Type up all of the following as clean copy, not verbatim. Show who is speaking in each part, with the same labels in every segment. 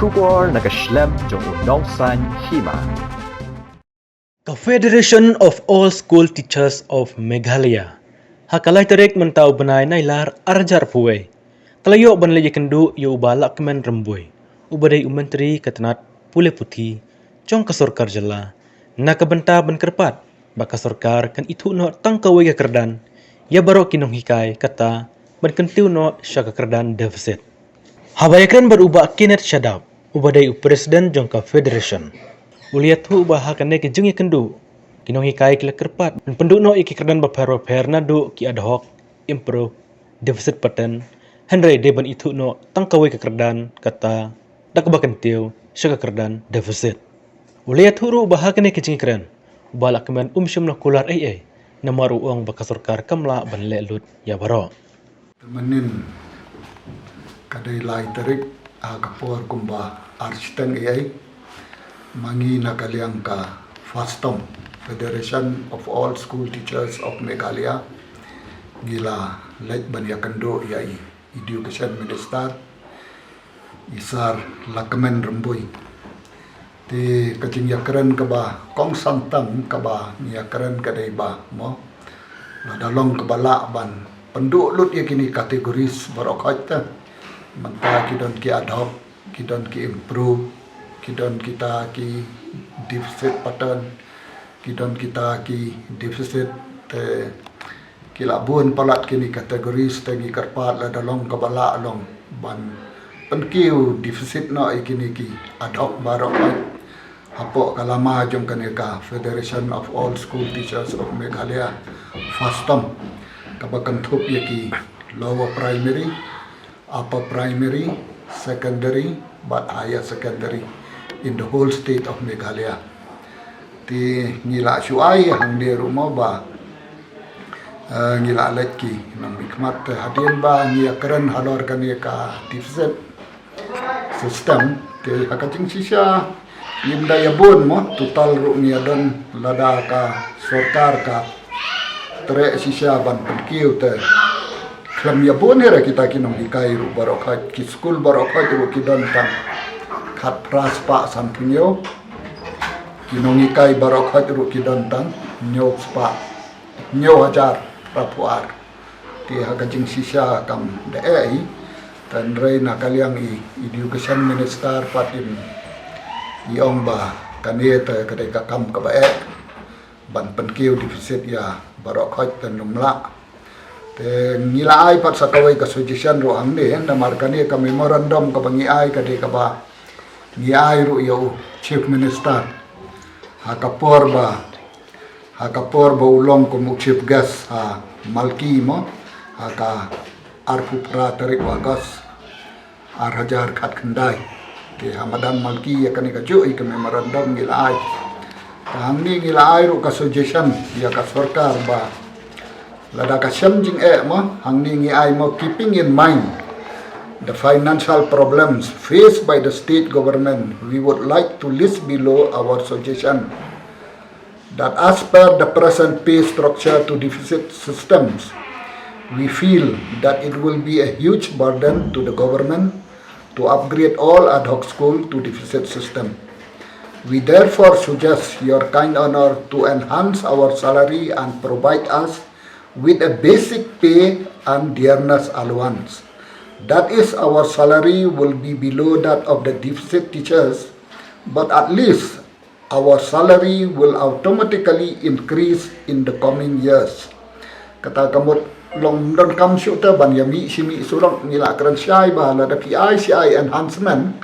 Speaker 1: Kubor nakaslem jong unongsan hima.
Speaker 2: Confederation of All School Teachers of Meghalaya. Hakalay tarik mentau benai nailar arjar puwe. Kalayo banlay kendu yu balak kemen remboy. Ubadai menteri ketenat pule putih. Jong kasorkar jela. Nakabenta ban kerpat. Baka sorkar kan itu no tangkawai ke kerdan. Ya barok kinong hikai kata ban kentiu no syaka kerdan deficit. Habayakran berubah kinet syadab. Ubadai presiden jong Confederation. Uliat hu bahakan ke jengi kendu. Kinong hikai kila kerpat. Dan penduk no iki kerdan baper na do ki ad hoc improve deficit pattern. Henry deban itu no tangkawai ke kerdan kata dak bakentiu syaka kerdan deficit. Uliat hu ru bahakan ke jengi keren. Balak kemen syum no kular Namaru uang bakasorkar kamla ban lelut ya baro.
Speaker 3: Menin kadai lai tarik kapor kumba architeng mangi nakaliang ka FASTOM, Federation of All School Teachers of Meghalaya, gila lait bania kendo Education Minister isar lakamen remboy ti kacing yakren kaba kong santang kaba yakren kadai ba mo dalong kabala ban penduk lut ya kini kategoris barokat manta kidon ki ad hoc kidon ki improve kidon kita ki deficit pattern kidon kita ki deficit te kilabun palat kini kategoris te gi karpat la dalong kabala long ban penkiu deficit no ikini ki ad hoc barokat hapo kalama jong kaneka Federation of All School Teachers of Meghalaya FASTOM kabakan thup yaki lower primary, upper primary, secondary, but higher secondary in the whole state of Meghalaya. Ti ngila syuai hang di rumah ba ngila leki nang hikmat hadian ba ngia keren halor kaneka deficit system ti hakacing sisya Yimda yabun mo total ru ni adon lada ka sorkar ka tre sisya ban penkiu te klam yabun hera kita kinong hikai ru barokat ki school barokat ru kidon tan khat pras pa sampunyo kinong hikai barokat ru kidon tan nyo spa nyo hajar rapuar ti hakajing sisya kam dai tan rei nakaliang Education Minister patim iong ba kaneta kadai kakam kabaek ban penkiu deficit ya barokat dan numla te ngilai pat sakawai ka suggestion ro angde na markani ka memorandum ka bangiai kadai ka ba ngiai ro yo chief minister hakapor ba ulong ko mu chief guest malki mo haka arpu pra tarik wagas hajar khat khandai ke hamadan malki ya kani ka joi ka memorandum ngilai Hamni ngilai ru ka suggestion dia ka sarkar ba lada ka syamjing mo hangni ngiai mo keeping in mind the financial problems faced by the state government. We would like to list below our suggestion that as per the present pay structure to deficit systems, we feel that it will be a huge burden to the government to upgrade all ad hoc school to deficit system. We therefore suggest your kind honor to enhance our salary and provide us with a basic pay and dearness allowance. That is, our salary will be below that of the deficit teachers, but at least our salary will automatically increase in the coming years. Kata kamut long don kam syuta ban yami simi surang nila kran syai ba la da PICI enhancement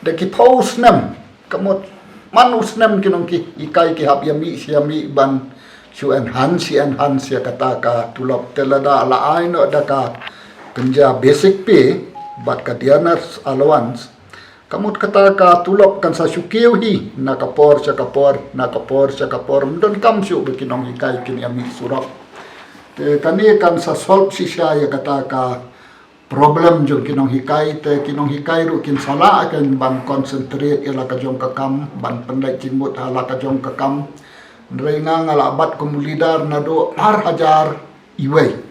Speaker 3: da ki post nam kamut manus nam kinong ki ikai ki hab yami siami ban su enhance ya kata ka tulop telada ala ai no da ka kenja basic pay bat ka dearness allowance kamut kata ka tulop kan sa syukiu hi nakapor don kam syu bekinong ikai kin yami surang te kani kan sa solve sisya ya kata ka problem jong kinong hikai te kinong hikai ru kin sala akan ban concentrate ila ka jong kakam ban pendai cimut ala ka jong kakam renga ngalabat kum lidar na do hajar iwei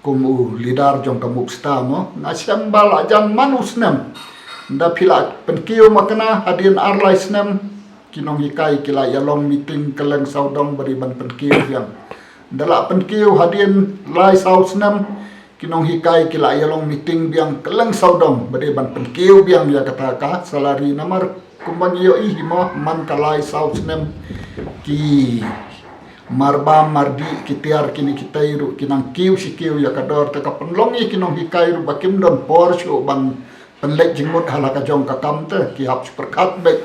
Speaker 3: kum lidar jong kamuk sta mo na syambal ajan manus nem nda pila penkiu makna hadian arlai snem kinong hikai kila yalong meeting keleng saudong beriban penkiu yang ndala penkiu hadian lai sau snem kinong hikai kila yalong meeting biang keleng saudong beriban penkiu biang ya kata ka salari namar kumbang yo i mo man kalai sau snem ki marba mardi kitiar kini kitairu kinang kiu si kiu ya kador teka penlongi kinong hikai ru bakim don porsyo ban penlek jengmut halaka jong kakam te ki hap superkat bek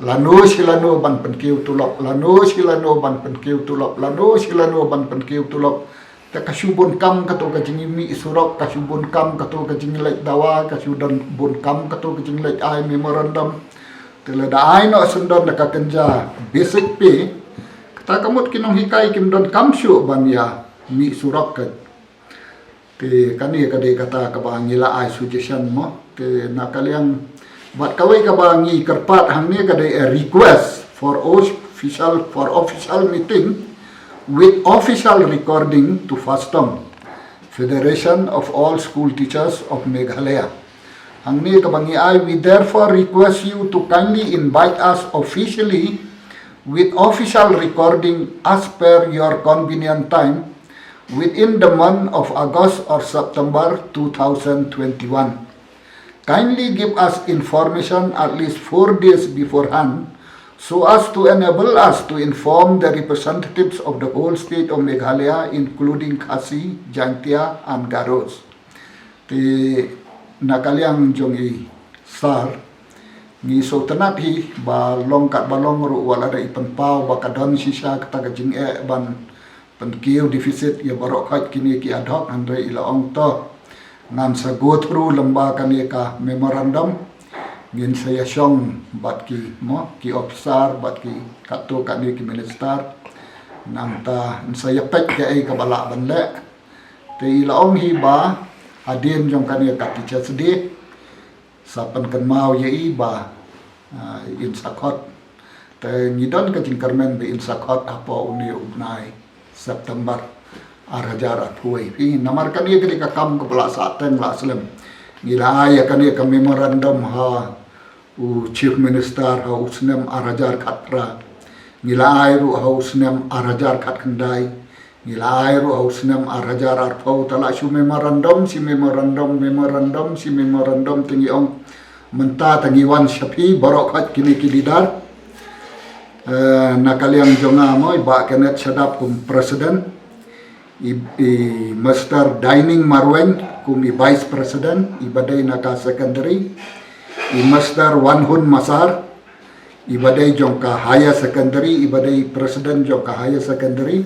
Speaker 3: lanu silanu ban penkiu tulop lanu silanu ban penkiu tulop lanu silanu ban penkiu tulop te kasubun kam kato kajing mi surok kasubun kam kato kajing lek dawa kasudon bun kam kato kajing lek ai memorandum tele da ai no sundon da kakenja basic pay kata kamut kinong hikai kim don kam syu ban ya mi surok ke te kani kade kata kabangila ai suggestion mo te nakaliang buat kawai kabangi kerpat hang ni kade a request for official meeting with official recording to FASTOM, Federation of All School Teachers of Meghalaya. Hang ni kabangi ai, we therefore request you to kindly invite us officially with official recording as per your convenient time within the month of August or September 2021. Kindly give us information at least 4 days beforehand so as to enable us to inform the representatives of the whole state of Meghalaya including Khasi, Jaintia and Garos. Ti nakaliang jongi sar ni so tanati ba long kat balong ru wala da ipan pau ba kadon sisa kata kajing ban penkiu defisit ya barok khat kini ki ad hoc andre ila ong to ngan sa go through lamba kani ka memorandum ngin saya syong bat ki mo ki officer bat ki kato kani ki minister nang ta saya pek ke ai ka bala banle te ila ong hi ba adin jong kani ka teacher sedi sapan kan mau ye i ba in sakot te ngidon ka jingkarmen be in sakot apa uni ubnai September Arajar athuai pi namar kani kali ka kam ka bala saten la selem ngila ya kani ka memorandum ha u chief minister ha usnem arajar khatra ngila ai ru ha usnem arajar khat khandai ngila ai ru ha usnem arajar arthau tala su memorandum tingi ong menta tangi wan shapi barok khat kini kilidar nakaliang jonga moi ba kenet sadap kum president i master dining marwen kumi vice president ibadai naka secondary i master wanhun masar ibadai jongka higher secondary ibadai president jongka higher secondary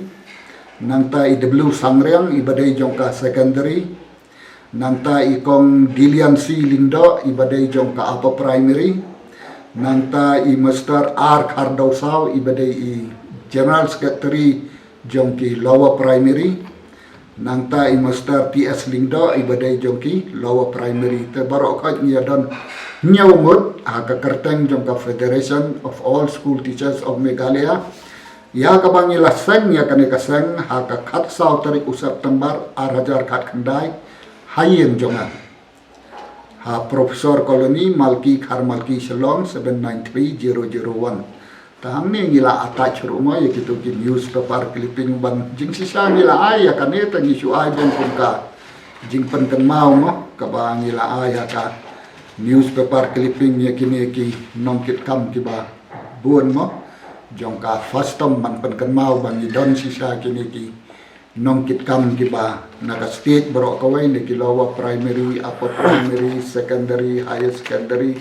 Speaker 3: nangta IW Sangreang ibadai jongka secondary nangta ikong Dilian C Lingdo ibadai jongka upper primary nangta i master R Kardosau ibadai i general secretary jongki lower primary nangta i master TS Lingdo ibadai jongki lower primary te barok khat nya don nyawmut ha ka kerteng jongka Federation of All School Teachers of Meghalaya ya ka bangila seng ya kane ka seng ha ka khat sau tarik September arajar khat khandai hayen jonga ha Profesor Koloni Malki Kharmalki Shalom 793001 tahang ni ngila attach rumah ya gitu ki newspaper clipping ban jing sisa ngila ai ya kan eta ngi su ai ben ka jing pen kan mau no ka ba ngila ai ya ka newspaper clipping ya kini ki nongkit kam ki ba buon mo jong ka FASTOM man pen kan mau ban don sisa kini ki nongkit kam ki ba naga state bro ka wai ni ki lower primary upper primary secondary higher secondary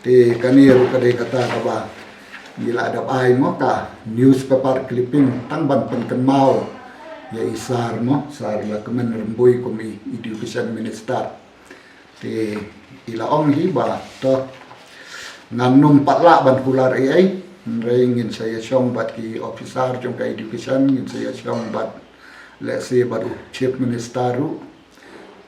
Speaker 3: te kaniru ka de kata ka ba gila ada ai mo ka newspaper clipping tang ban pen kan mau ya isar mo sar la kemen rembui komi education minister te ila ong hi ba to nganum patla ban pular ai ringin saya syong bat ki officer jong ka education ngin saya syong bat let's say baru chief minister ru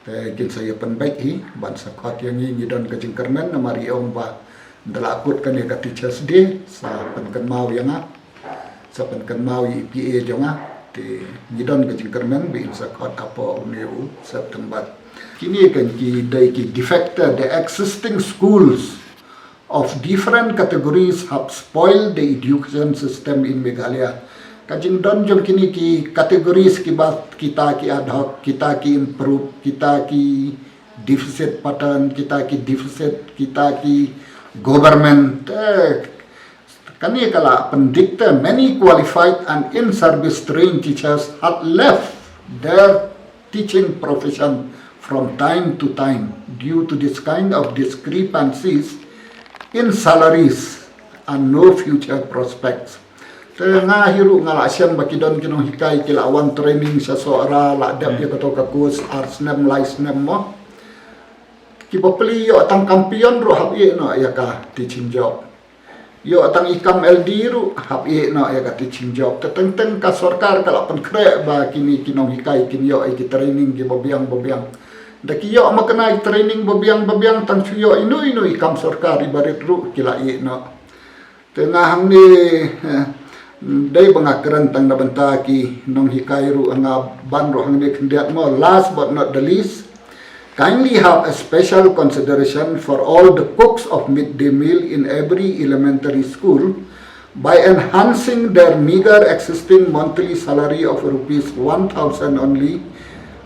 Speaker 3: te gin saya penbaik hi ban sakot yang ni don ka jingkermen namari ong ba dalakut kan ya teachers day sa penkan mau yang sa penkan mau IPA jonga te ngidon ke jingkermen be insakot apa uniu September Kini kan ki defector the existing schools of different categories have spoiled the education system in Meghalaya. Kajing don jom kini ki kategoris ki bat kita ki ad hoc, kita ki improve, kita ki deficit pattern, kita ki deficit, kita ki government. Kani kala pendikta many qualified and in-service trained teachers had left their teaching profession from time to time due to this kind of discrepancies in salaries and no future prospects. Tengah hiru ngala sian bakidon kinong hikai kila awan training sa soara la dap ya kato ka course arts nem lies nem mo. Kipopeli yo atang kampion ro hab ye no ya ka teaching job. Yo atang ikam LD ru hab ye no ya ka teaching job. Teteng ka sarkar kala pen krek ba kini kinong hikai kin yo ai ki training ki bobiang. Daki yo makana training bobiang tang suyo inu ikam sarkar ibarit ru kila ye no. Tengah hang ni day bangakaran tang nabanta ki nong hikai ru anga ban ro hang ni kendiat mo. Last but not the least, kindly have a special consideration for all the cooks of midday meal in every elementary school by enhancing their meager existing monthly salary of rupees 1,000 only,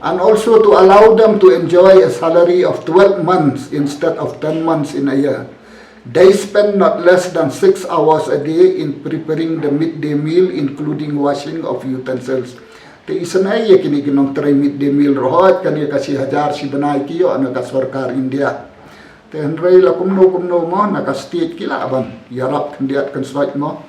Speaker 3: and also to allow them to enjoy a salary of 12 months instead of 10 months in a year. They spend not less than 6 hours a day in preparing the midday meal, including washing of utensils. Te isanay ya kini kinong try midday meal rohot kani kasi hajar si banay kiyo ano ka sarkar India. Te henry la kumno mo naka state kila aban yarap kandiat kan swat mo.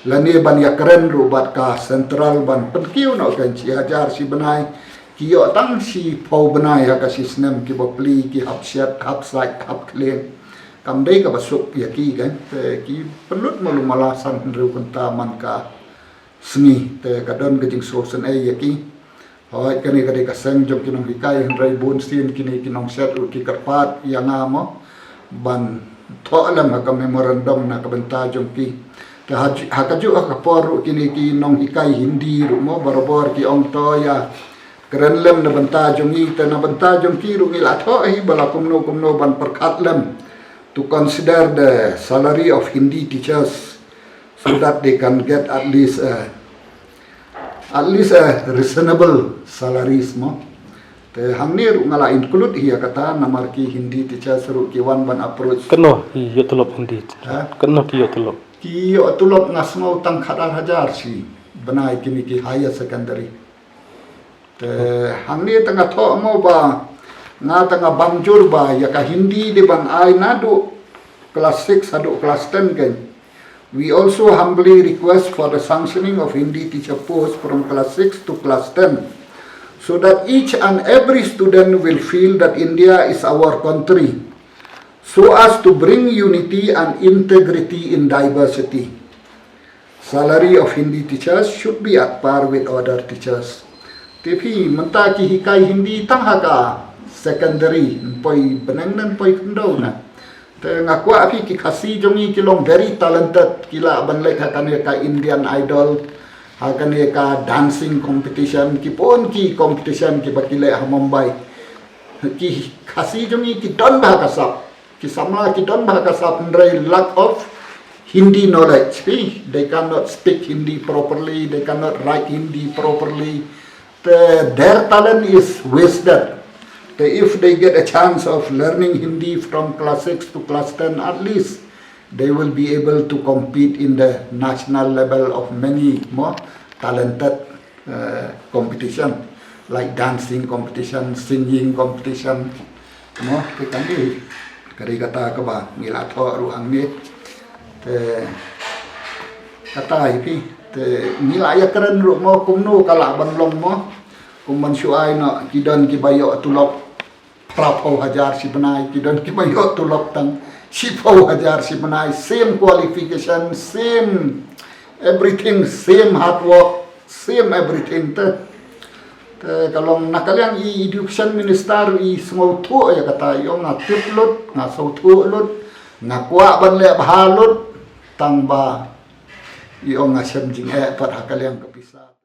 Speaker 3: Lani ban ya keren rubat ka central ban penkiyo no kan si hajar si banay kiyo tang si pau banay ha kasi snem ki bopli ki hapsiat hapsait hapklen. Kamday ka basuk ya ki kan te ki pelut mo lumalasan henry kuntaman ka sengi te kadon kajing sosen yaki hoy kani kade kaseng jom kinong hikai henry bonsin kini kinong set ki karpat yang amo ban to alam ka memorandum na kabenta jom ki te hakaju ka por kini kinong hikai hindi ru mo barabor ki ong to ya krenlem na benta jom ni te na benta jom ki ru ngila to bala kumno ban perkatlem to consider the salary of Hindi teachers so that they can get at least a reasonable salaries mo. Te hamni ru ngala include hiya kata namar ki Hindi teacher seru ki one approach.
Speaker 2: Keno yo tulop Hindi. Keno ki yo tulop.
Speaker 3: Ki yo tulop ngasmau tang khadar hajar si banai kini ki higher secondary. Te hamni tanga tho mo ba nga tanga bangjur ba ya ka Hindi de ban ai nadu class 6 adu class 10 kan. We also humbly request for the sanctioning of Hindi teacher posts from class 6 to class 10 so that each and every student will feel that India is our country so as to bring unity and integrity in diversity. Salary of Hindi teachers should be at par with other teachers. Tapi menta ki hikai Hindi tang haka secondary poi benang poi kendo na. Ngaku api ki khasi jongi kilong very talented kila banlek hakane ka Indian Idol hakane ka dancing competition ki pon ki competition ki bakile ha Mumbai ki khasi jongi ki don ba kasap ki samla ki don ba kasap ndrai lack of Hindi knowledge they cannot speak Hindi properly, they cannot write Hindi properly. Their talent is wasted. If they get a chance of learning Hindi from class 6 to class 10, at least they will be able to compete in the national level of many more talented competition, like dancing competition, singing competition. No, kami kari kata ba ngila tho ruang ni kata ipi ngila ya keren ru mo kumno kala banlong mo kuman suai no kidan kibayo tulok Prapau hajar si benai kidon ki mayo tulok tang sipau hajar si benai same qualification, same everything, same hard work, same everything te kalau nakaliang i education minister i semau tu ya kata yo ngatip lut ngasau tu lut ngakwa ban le bahalut tang ba i ong ngasem jing pat hakaliang kepisah